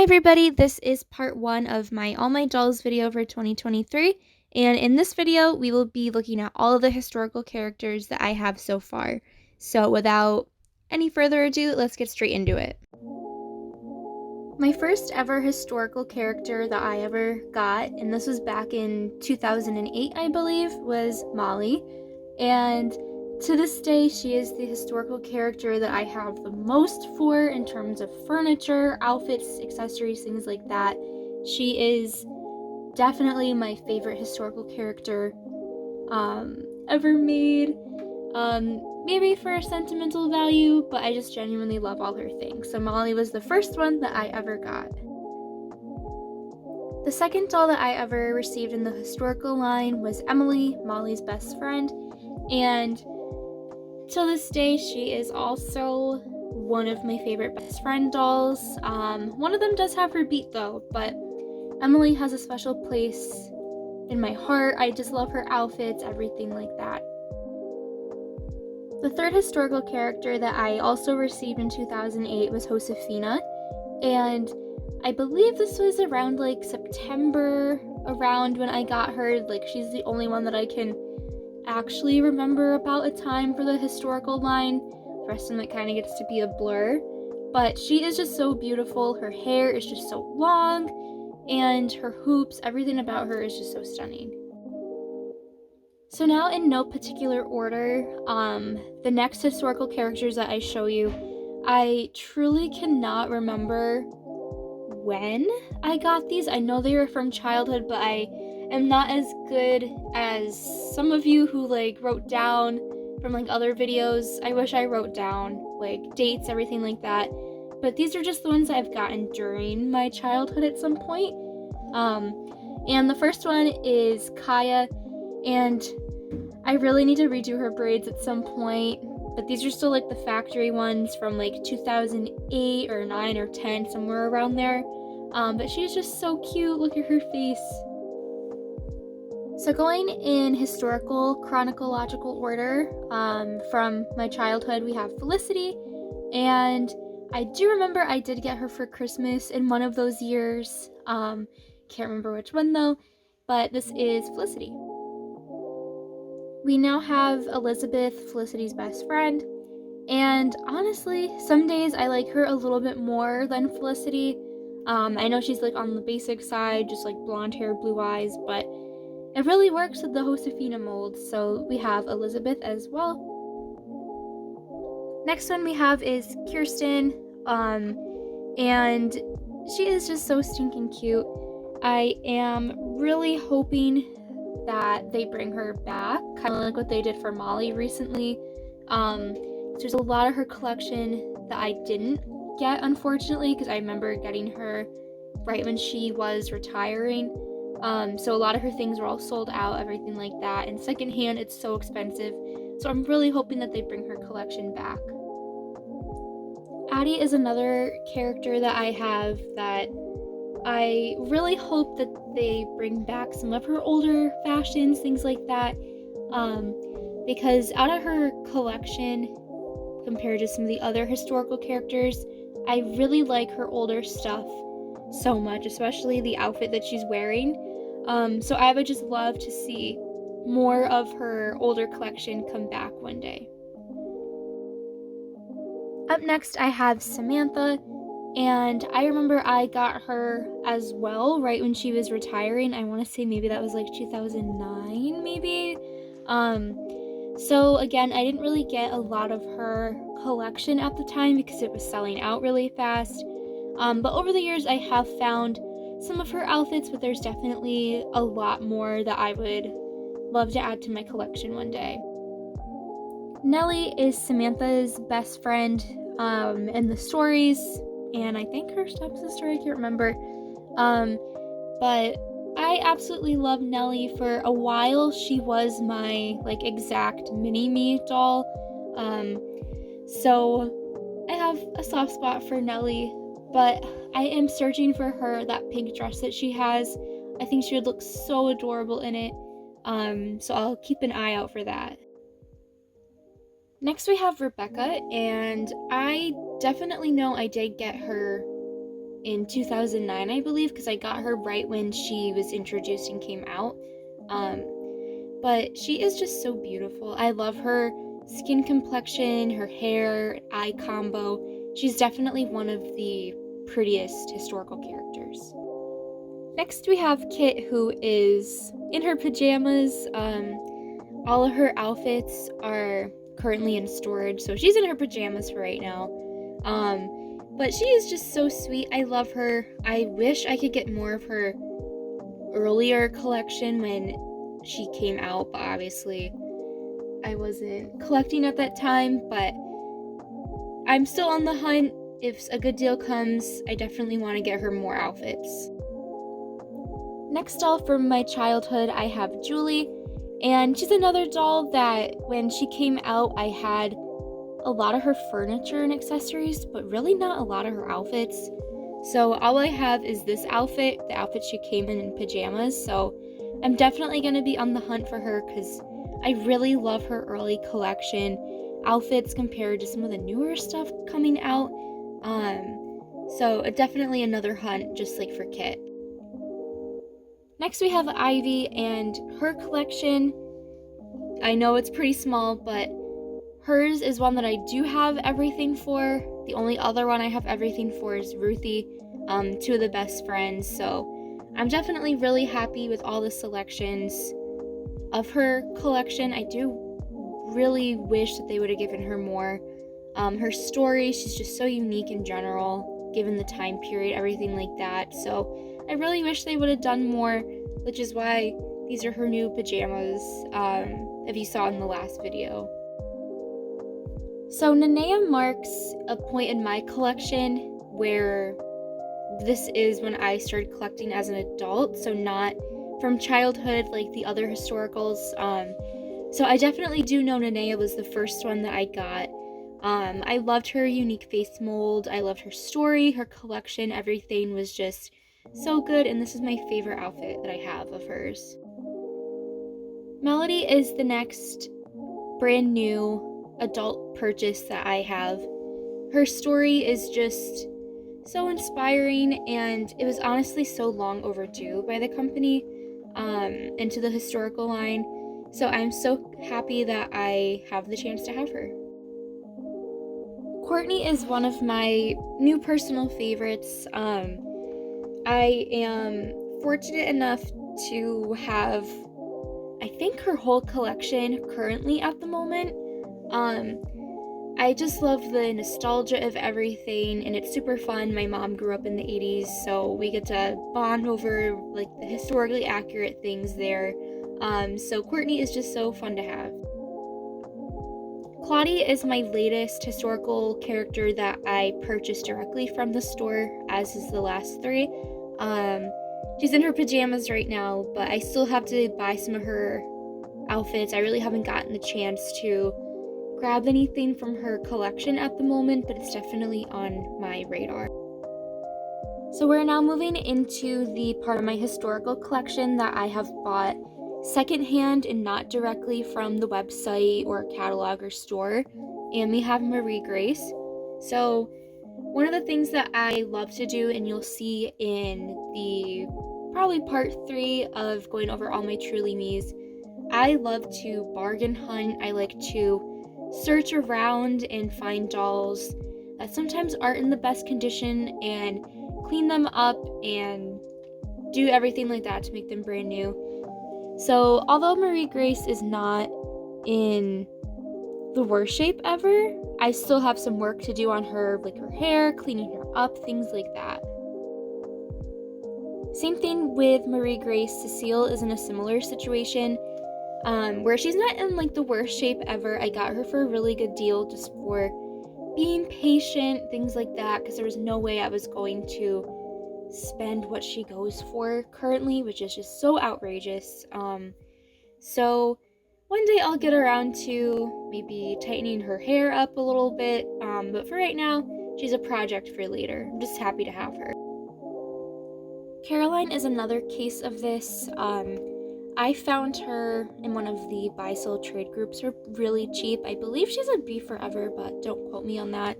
Hi everybody, this is part 1 of my All My Dolls video for 2023, and in this video we will be looking at all of the historical characters that I have so far. So without any further ado, let's get straight into it. My first ever historical character that I ever got, and this was back in 2008 I believe, was Molly, and to this day, she is the historical character that I have the most for in terms of furniture, outfits, accessories, things like that. She is definitely my favorite historical character ever made. Maybe for sentimental value, but I just genuinely love all her things. So Molly was the first one that I ever got. The second doll that I ever received in the historical line was Emily, Molly's best friend, and to this day, she is also one of my favorite best friend dolls. One of them does have her beat though, but Emily has a special place in my heart. I just love her outfits, everything like that. The third historical character that I also received in 2008 was Josefina, and I believe this was around like September, around when I got her. Like, she's the only one that I can actually remember about a time for the historical line. The rest of them, it kind of gets to be a blur, but she is just so beautiful. Her hair is just so long, and her hoops, everything about her is just so stunning. So now, in no particular order, the next historical characters that I show you, I truly cannot remember when I got these. I know they were from childhood, but I am not as good as some of you who like wrote down from like other videos. I wish I wrote down like dates, everything like that, but these are just the ones I've gotten during my childhood at some point. And the first one is Kaya, and I really need to redo her braids at some point, but these are still like the factory ones from like 2008 or 9 or 10, somewhere around there. But she's just so cute. Look at her face. So going in historical chronological order, from my childhood, we have Felicity, and I do remember I did get her for Christmas in one of those years. Can't remember which one though, but this is Felicity. We now have Elizabeth, Felicity's best friend, and honestly, some days I like her a little bit more than Felicity. I know she's like on the basic side, just like blonde hair, blue eyes, but it really works with the Josefina mold, so we have Elizabeth as well. Next one we have is Kirsten, and she is just so stinking cute. I am really hoping that they bring her back, kind of like what they did for Molly recently. There's a lot of her collection that I didn't get, unfortunately, because I remember getting her right when she was retiring. So a lot of her things were all sold out, everything like that, and secondhand it's so expensive, so I'm really hoping that they bring her collection back. Addie is another character that I have that I really hope that they bring back some of her older fashions, things like that, because out of her collection, compared to some of the other historical characters, I really like her older stuff so much, especially the outfit that she's wearing. So I would just love to see more of her older collection come back one day. Up next, I have Samantha, and I remember I got her as well right when she was retiring. I want to say maybe that was like 2009, maybe. So again, I didn't really get a lot of her collection at the time because it was selling out really fast. But over the years, I have found some of her outfits, but there's definitely a lot more that I would love to add to my collection one day. Nellie is Samantha's best friend in the stories, and I think her stepsister, I can't remember. But I absolutely love Nellie. For a while, she was my like exact mini-me doll. So I have a soft spot for Nellie, but I am searching for that pink dress that she has. I think she would look so adorable in it. So I'll keep an eye out for that. Next we have Rebecca, and I definitely know I did get her in 2009, I believe, because I got her right when she was introduced and came out. But she is just so beautiful. I love her skin complexion, her hair, eye combo. She's definitely one of the prettiest historical characters. Next we have Kit, who is in her pajamas. All of her outfits are currently in storage, so she's in her pajamas for right now. But she is just so sweet. I love her. I wish I could get more of her earlier collection when she came out, but obviously I wasn't collecting at that time, but I'm still on the hunt. If a good deal comes, I definitely want to get her more outfits. Next doll from my childhood, I have Julie, and she's another doll that when she came out, I had a lot of her furniture and accessories, but really not a lot of her outfits. So all I have is this outfit, the outfit she came in pajamas, so I'm definitely going to be on the hunt for her because I really love her early collection outfits compared to some of the newer stuff coming out. So definitely another hunt, just like for Kit. Next we have Ivy and her collection. I know it's pretty small, but hers is one that I do have everything for. The only other one I have everything for is Ruthie, two of the best friends. So I'm definitely really happy with all the selections of her collection. I do really wish that they would have given her more. Her story, she's just so unique in general, given the time period, everything like that. So I really wish they would have done more, which is why these are her new pajamas, if you saw in the last video. So Nenea marks a point in my collection where this is when I started collecting as an adult, so not from childhood like the other historicals. So I definitely do know Nenea was the first one that I got. I loved her unique face mold, I loved her story, her collection, everything was just so good, and this is my favorite outfit that I have of hers. Melody is the next brand new adult purchase that I have. Her story is just so inspiring, and it was honestly so long overdue by the company into the historical line, so I'm so happy that I have the chance to have her. Courtney is one of my new personal favorites. I am fortunate enough to have, I think, her whole collection currently at the moment. I just love the nostalgia of everything, and it's super fun. My mom grew up in the 80s, so we get to bond over like the historically accurate things there. So Courtney is just so fun to have. Claudie is my latest historical character that I purchased directly from the store, as is the last three. She's in her pajamas right now, but I still have to buy some of her outfits. I really haven't gotten the chance to grab anything from her collection at the moment, but it's definitely on my radar. So we're now moving into the part of my historical collection that I have bought secondhand and not directly from the website or catalog or store, and we have Marie Grace. So one of the things that I love to do, and you'll see in the probably part 3 of going over all my Truly Me's, I love to bargain hunt. I like to search around and find dolls that sometimes aren't in the best condition and clean them up and do everything like that to make them brand new. So although Marie Grace is not in the worst shape ever, I still have some work to do on her, like her hair, cleaning her up, things like that. Same thing with Marie Grace. Cecile is in a similar situation, where she's not in like the worst shape ever. I got her for a really good deal just for being patient, things like that, because there was no way I was going to spend what she goes for currently, which is just so outrageous. So one day I'll get around to maybe tightening her hair up a little bit, but for right now, she's a project for later. I'm just happy to have her. Caroline is another case of this. I found her in one of the buy-sell trade groups for really cheap. I believe she's a Be Forever, but don't quote me on that.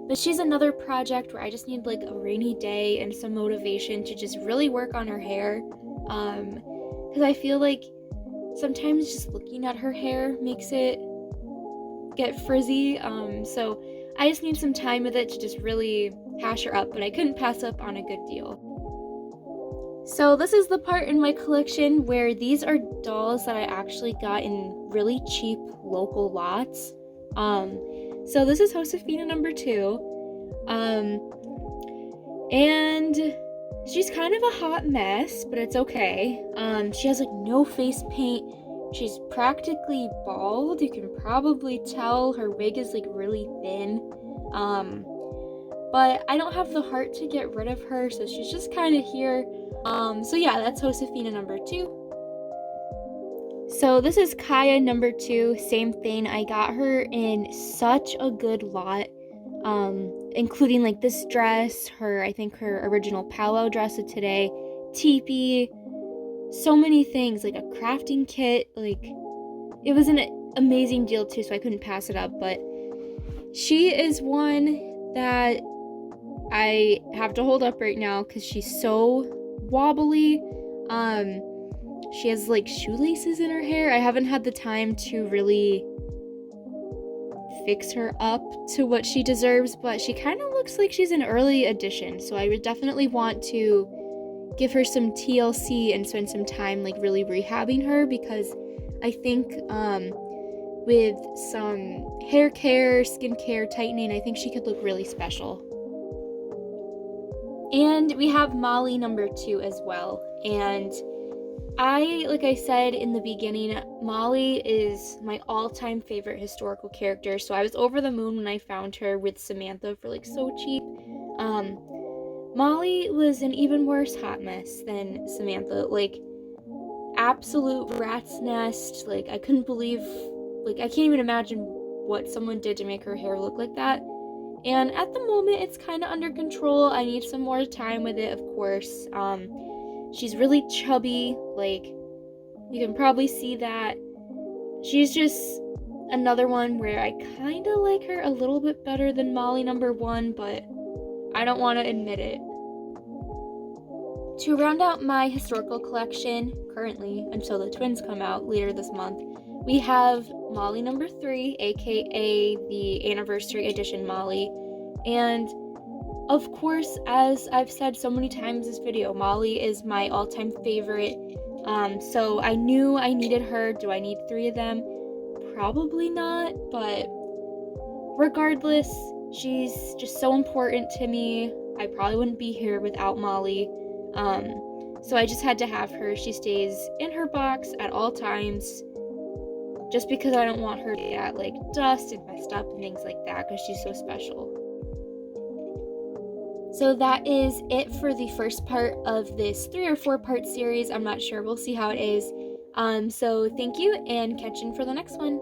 But she's another project where I just need like a rainy day and some motivation to just really work on her hair. Because I feel like sometimes just looking at her hair makes it get frizzy. So I just need some time with it to just really hash her up, but I couldn't pass up on a good deal. So this is the part in my collection where these are dolls that I actually got in really cheap local lots. So this is Josefina number 2. And she's kind of a hot mess, but it's okay. She has like no face paint. She's practically bald. You can probably tell her wig is like really thin. But I don't have the heart to get rid of her, so she's just kind of here. So yeah, that's Josefina number 2. So this is Kaya number 2, same thing. I got her in such a good lot, including like this dress, I think her original powwow dress of today, teepee, so many things, like a crafting kit. Like, it was an amazing deal too, so I couldn't pass it up. But she is one that I have to hold up right now because she's so wobbly. She has like shoelaces in her hair. I haven't had the time to really fix her up to what she deserves, but she kind of looks like she's an early edition, so I would definitely want to give her some TLC and spend some time like really rehabbing her, because I think with some hair care, skin care, tightening, I think she could look really special. And we have Molly number 2 as well. And like I said in the beginning, Molly is my all-time favorite historical character. So I was over the moon when I found her with Samantha for like so cheap. Molly was an even worse hot mess than Samantha. Like, absolute rat's nest. Like, I couldn't believe, like, I can't even imagine what someone did to make her hair look like that. And at the moment, it's kind of under control. I need some more time with it, of course. She's really chubby. Like, you can probably see that. She's just another one where I kind of like her a little bit better than Molly number 1, but I don't want to admit it. To round out my historical collection, currently, until the twins come out later this month, we have Molly number 3, aka the anniversary edition Molly. And of course, as I've said so many times in this video, Molly is my all-time favorite. So I knew I needed her. Do I need 3 of them? Probably not, but regardless, she's just so important to me. I probably wouldn't be here without Molly. So I just had to have her. She stays in her box at all times, just because I don't want her to get like dust and messed up and things like that, because she's so special. So that is it for the first part of this 3 or 4 part series. I'm not sure. We'll see how it is. So thank you, and catch you for the next one.